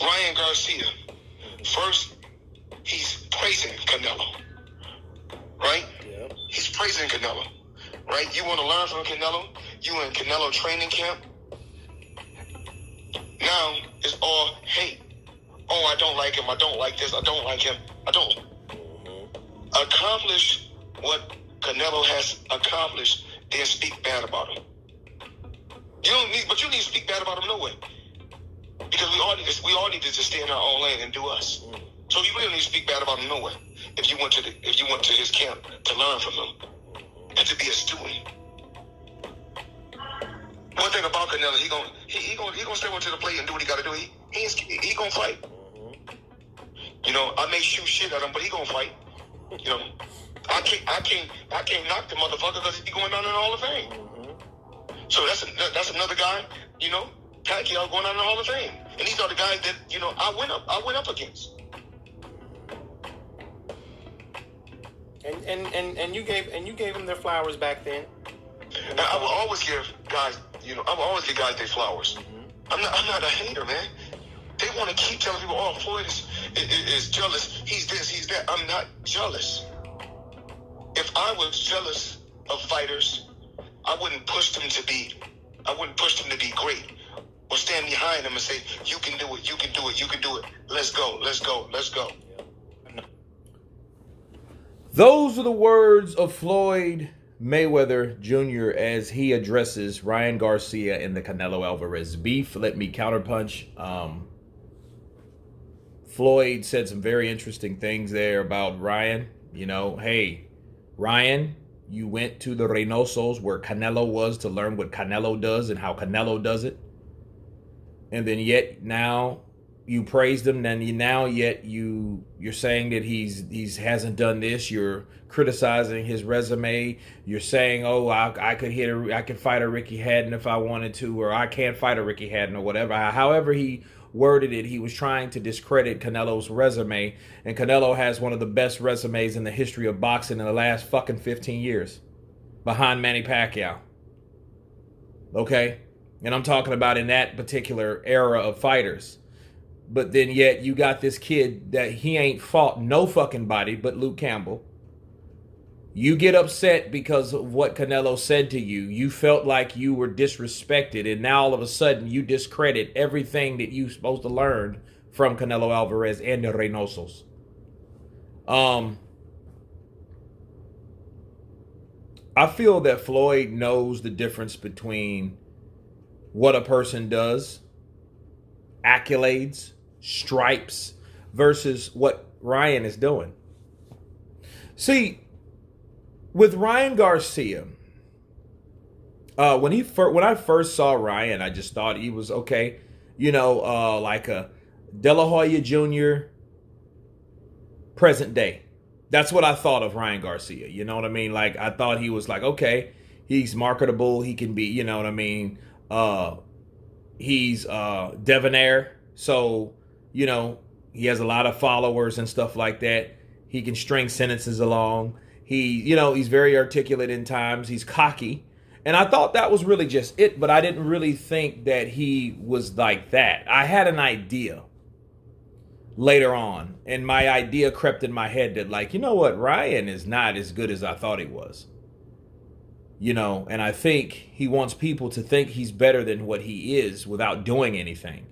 Ryan Garcia. First, he's praising Canelo, right? Yeah. He's praising Canelo, right? You want to learn from Canelo? You in Canelo training camp? Now it's all hate. Oh, I don't like him. I don't like this. I don't like him. I don't. Accomplish what Canelo has accomplished, then speak bad about him. You don't need, but you need to speak bad about him no way. Because we all need to just stay in our own lane and do us. So you really need to speak bad about him no way. If you went to his camp to learn from him and to be a student. One thing about Canelo, he gonna step up to the plate and do what he gotta do. He gonna fight. You know, I may shoot shit at him, but he gonna fight. You know, I can't knock the motherfucker because he's going down in the Hall of Fame. So that's another guy. You know, Pacquiao going down in the Hall of Fame, and these are the guys that I went up against. And you gave them their flowers back then. And I will always give guys, their flowers. I'm not a hater, man. They want to keep telling people, oh, Floyd is jealous. He's this, he's that. I'm not jealous. If I was jealous of fighters, I wouldn't push them to be great. Or stand behind them and say, you can do it, you can do it, you can do it. Let's go, let's go, let's go. Those are the words of Floyd Mayweather Jr. as he addresses Ryan Garcia in the Canelo Alvarez beef. Let me counterpunch. Floyd said some very interesting things there about Ryan. You know, hey, Ryan, you went to the Reynosos where Canelo was to learn what Canelo does and how Canelo does it. And then yet now you praised him, and you're saying that he's hasn't done this. You're criticizing his resume. You're saying, oh, I could fight a Ricky Hatton if I wanted to, or I can't fight a Ricky Hatton, or whatever. However he worded it, he was trying to discredit Canelo's resume, and Canelo has one of the best resumes in the history of boxing in the last fucking 15 years, behind Manny Pacquiao. Okay, and I'm talking about in that particular era of fighters. But then yet you got this kid that he ain't fought no fucking body but Luke Campbell. You get upset because of what Canelo said to you. You felt like you were disrespected, and now all of a sudden you discredit everything that you're supposed to learn from Canelo Alvarez and the Reynosos. I feel that Floyd knows the difference between what a person does, accolades, stripes, versus what Ryan is doing. See, with Ryan Garcia, when I first saw Ryan, I just thought he was okay, like a De La Hoya Jr. present day. That's what I thought of Ryan Garcia. You know what I mean? Like, I thought he was like, okay, he's marketable. He can be, you know what I mean? He's debonair. So, he has a lot of followers and stuff like that. He can string sentences along. He's very articulate in times. He's cocky. And I thought that was really just it, but I didn't really think that he was like that. I had an idea later on, and my idea crept in my head that, like, you know what? Ryan is not as good as I thought he was. And I think he wants people to think he's better than what he is without doing anything.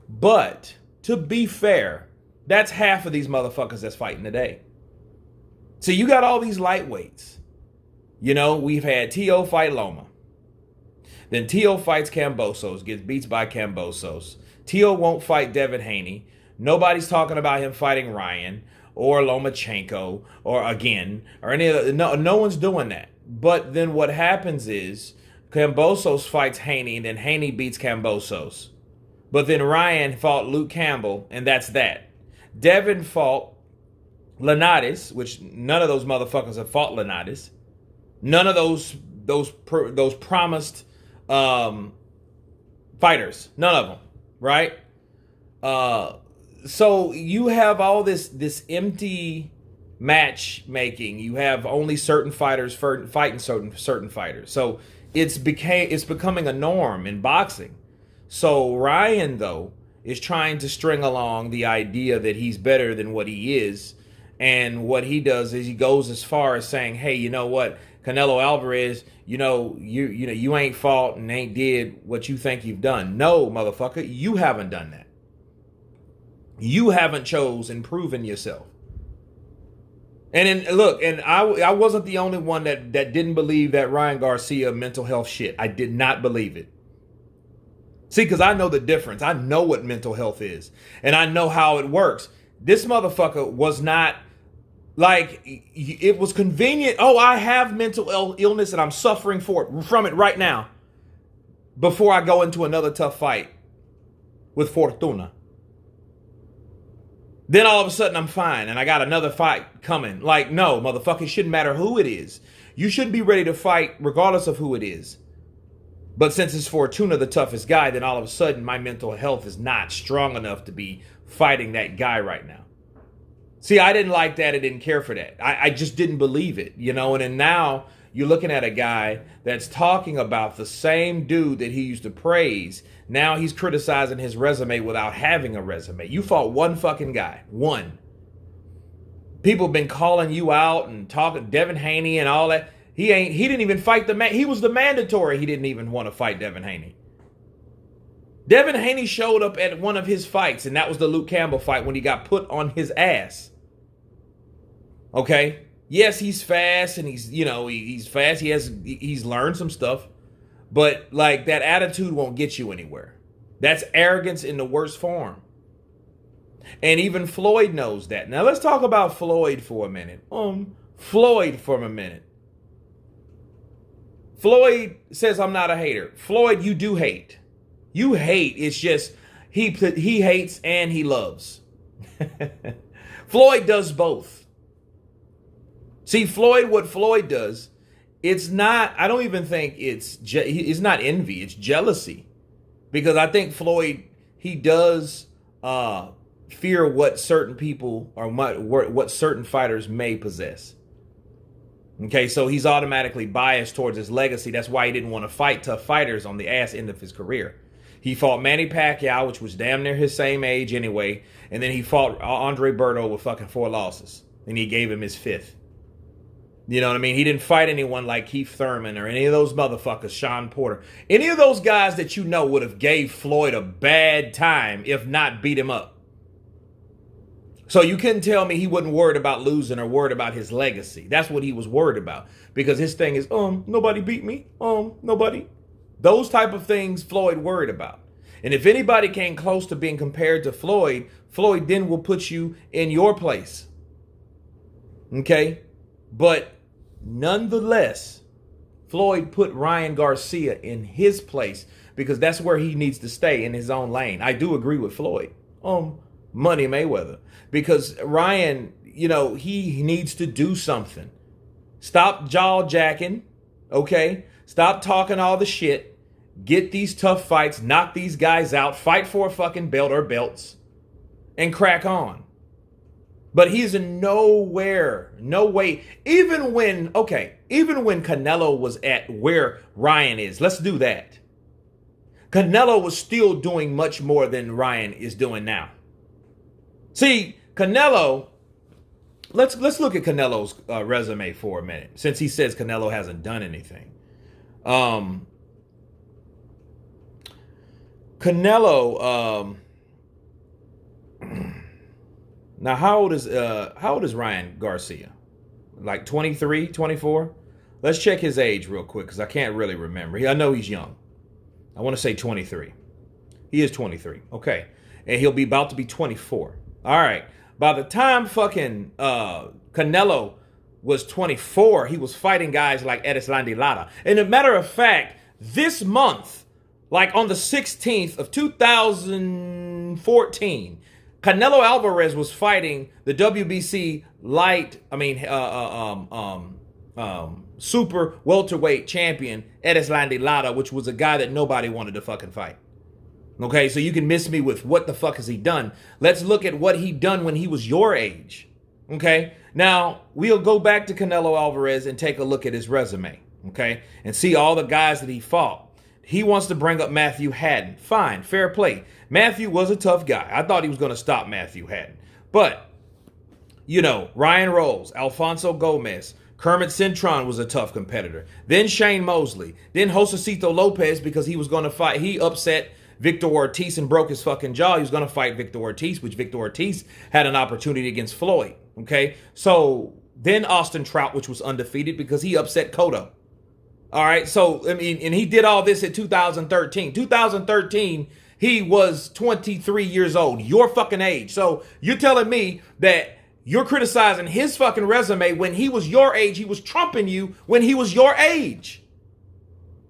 But to be fair, that's half of these motherfuckers that's fighting today. So you got all these lightweights. We've had T.O. fight Loma. Then T.O. fights Kambosos, gets beat by Kambosos. T.O. won't fight Devin Haney. Nobody's talking about him fighting Ryan or Lomachenko or any other. No one's doing that. But then what happens is Kambosos fights Haney, and then Haney beats Kambosos. But then Ryan fought Luke Campbell, and that's that. Devin fought Linares, which none of those motherfuckers have fought Linares. None of those promised fighters. None of them, right? So you have all this empty matchmaking. You have only certain fighters fighting certain fighters. So it's becoming a norm in boxing. So Ryan, though, is trying to string along the idea that he's better than what he is. And what he does is he goes as far as saying, hey, you know what, Canelo Alvarez, you ain't fought and ain't did what you think you've done. No, motherfucker, you haven't done that. You haven't chose and proven yourself. And then, look, and I wasn't the only one that didn't believe that Ryan Garcia mental health shit. I did not believe it. See, because I know the difference. I know what mental health is. And I know how it works. This motherfucker was not like, it was convenient. Oh, I have mental illness and I'm suffering from it right now before I go into another tough fight with Fortuna. Then all of a sudden I'm fine and I got another fight coming. Like, no, motherfucker, it shouldn't matter who it is. You should be ready to fight regardless of who it is. But since it's Fortuna, the toughest guy, then all of a sudden my mental health is not strong enough to be fighting that guy right now. See, I didn't like that. I didn't care for that. I just didn't believe it, you know. And then now you're looking at a guy that's talking about the same dude that he used to praise. Now he's criticizing his resume without having a resume. You fought one fucking guy. One. People have been calling you out and talking, Devin Haney and all that. He didn't even fight the man. He was the mandatory. He didn't even want to fight Devin Haney. Devin Haney showed up at one of his fights, and that was the Luke Campbell fight when he got put on his ass. Okay? Yes, he's fast, and he's fast. He's learned some stuff. But, like, that attitude won't get you anywhere. That's arrogance in the worst form. And even Floyd knows that. Now, let's talk about Floyd for a minute. Floyd for a minute. Floyd says, I'm not a hater. Floyd, you do hate. You hate. It's just, he hates and he loves. Floyd does both. See, what Floyd does, it's not, I don't even think it's not envy, it's jealousy. Because I think Floyd, he does fear what certain people or what certain fighters may possess. Okay, so he's automatically biased towards his legacy. That's why he didn't want to fight tough fighters on the ass end of his career. He fought Manny Pacquiao, which was damn near his same age anyway. And then he fought Andre Berto with fucking 4 losses. And he gave him his 5th. You know what I mean? He didn't fight anyone like Keith Thurman or any of those motherfuckers, Sean Porter. Any of those guys that you know would have gave Floyd a bad time, if not beat him up. So you couldn't tell me he wasn't worried about losing or worried about his legacy. That's what he was worried about. Because his thing is, nobody beat me. Nobody. Those type of things Floyd worried about. And if anybody came close to being compared to Floyd, Floyd then will put you in your place. Okay? But nonetheless, Floyd put Ryan Garcia in his place because that's where he needs to stay, in his own lane. I do agree with Floyd. Money Mayweather. Because Ryan, he needs to do something. Stop jaw-jacking, okay? Stop talking all the shit. Get these tough fights. Knock these guys out. Fight for a fucking belt or belts. And crack on. But he's in no way. Even when Canelo was at where Ryan is. Let's do that. Canelo was still doing much more than Ryan is doing now. See, Canelo, let's look at Canelo's resume for a minute, since he says Canelo hasn't done anything. Canelo, now how old is Ryan Garcia? Like 23, 24? Let's check his age real quick because I can't really remember. I know he's young. I want to say 23. He is 23. Okay. And he'll be about to be 24. All right. By the time fucking Canelo was 24, he was fighting guys like Erislandy Lara. And a matter of fact, this month, like on the 16th of 2014, Canelo Alvarez was fighting the WBC super welterweight champion Erislandy Lara, which was a guy that nobody wanted to fucking fight. Okay, so you can miss me with what the fuck has he done. Let's look at what he done when he was your age. Okay, now we'll go back to Canelo Alvarez and take a look at his resume. Okay, and see all the guys that he fought. he wants to bring up Matthew Haddon. Fine, fair play. Matthew was a tough guy. I thought he was going to stop Matthew Haddon. But, you know, Ryan Rolls, Alfonso Gomez, Kermit Cintron was a tough competitor. Then Shane Mosley. Then Josecito Lopez, because he was going to fight. He upset Victor Ortiz and broke his fucking jaw. He was going to fight Victor Ortiz, which Victor Ortiz had an opportunity against Floyd. Okay? So then Austin Trout, which was undefeated because he upset Cotto. All right? So, I mean, and he did all this in 2013. 2013, he was 23 years old. Your fucking age. So you're telling me that you're criticizing his fucking resume when he was your age. He was trumping you when he was your age.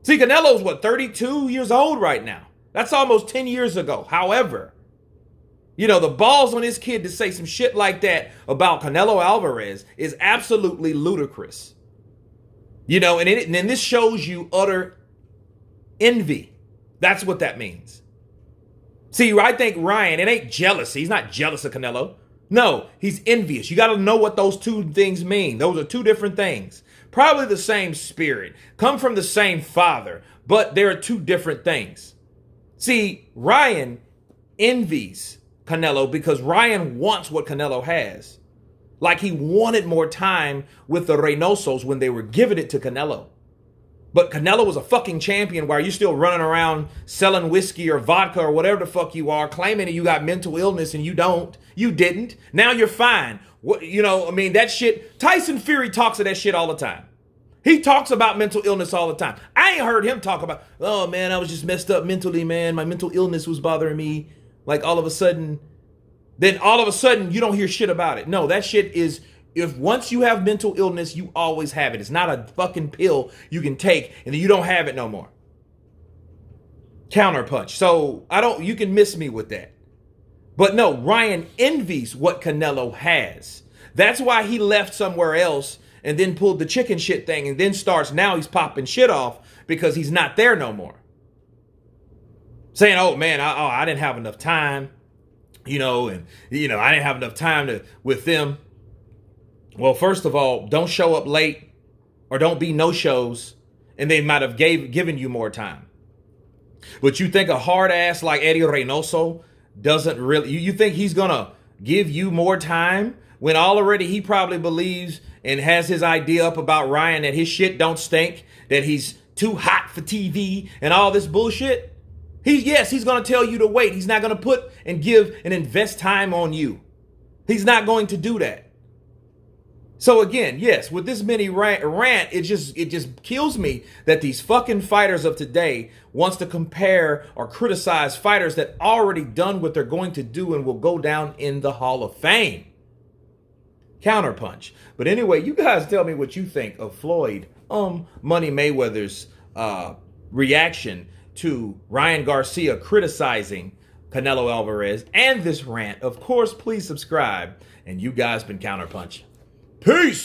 See, Canelo's what, 32 years old right now? That's almost 10 years ago. However, you know, the balls on this kid to say some shit like that about Canelo Alvarez is absolutely ludicrous. You know, and then this shows you utter envy. That's what that means. See, I think Ryan, it ain't jealousy. He's not jealous of Canelo. No, he's envious. You got to know what those two things mean. Those are two different things. Probably the same spirit. Come from the same father. But there are two different things. See, Ryan envies Canelo because Ryan wants what Canelo has. Like he wanted more time with the Reynosos when they were giving it to Canelo. But Canelo was a fucking champion while you're still running around selling whiskey or vodka or whatever the fuck you are, claiming that you got mental illness and you don't. You didn't. Now you're fine. What, you know, I mean, that shit, Tyson Fury talks of that shit all the time. He talks about mental illness all the time. I ain't heard him talk about, oh man, I was just messed up mentally, man. My mental illness was bothering me. Like all of a sudden, then all of a sudden you don't hear shit about it. No, that shit is, if once you have mental illness, you always have it. It's not a fucking pill you can take and then you don't have it no more. Counterpunch. So you can miss me with that. But no, Ryan envies what Canelo has. That's why he left somewhere else and then pulled the chicken shit thing and then now he's popping shit off because he's not there no more. Saying, oh man, I didn't have enough time, you know, and you know, I didn't have enough time with them. Well, first of all, don't show up late or don't be no-shows and they might have given you more time. But you think a hard ass like Eddie Reynoso doesn't really, you think he's going to give you more time when already he probably believes and has his idea up about Ryan that his shit don't stink, that he's too hot for TV and all this bullshit? He's going to tell you to wait. He's not going to put and give and invest time on you. He's not going to do that. So again, yes, with this mini rant, it just kills me that these fucking fighters of today wants to compare or criticize fighters that already done what they're going to do and will go down in the Hall of Fame. Counterpunch. But anyway, you guys tell me what you think of Floyd, Money Mayweather's reaction to Ryan Garcia criticizing Canelo Alvarez and this rant. Of course, please subscribe. And you guys been Counterpunch. Peace!